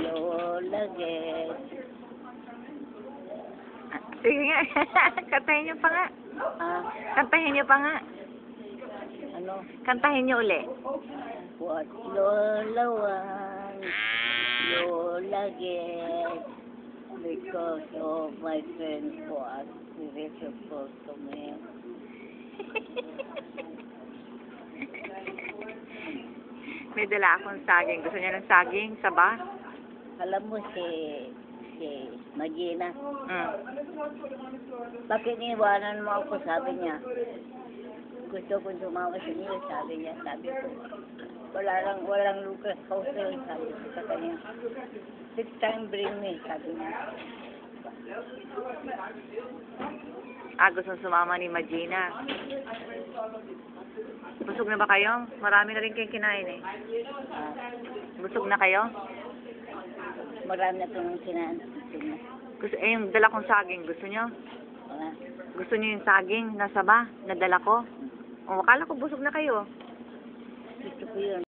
Lola Get. Sige nga. Kantahin niyo pa nga. Ah, Kantahin niyo pa nga. ano? Kantahin niyo uli. What Lola wants, Lola gets, because of my friend was very supposed to me. May dala akong saging. Gusto niya ng saging? Saba? Alam mo si Magina, bakit iniwanan mo ako, sabi niya. Gusto kong sumama sa niyo, sabi niya. Sabi ko, walang Lucas Hotel, sabi ko sa kanya. 6 time bring me, sabi niya. Gusto sumama ni Magina. Busog na ba kayo? Marami na rin kayong kinain eh. Ah, Busog na kayo? marami na itong kinaan. Yung dala kong saging, gusto niyo? Ah, Gusto niyo yung saging na saba na dala ko? O, akala ko busog na kayo. gusto ko yun.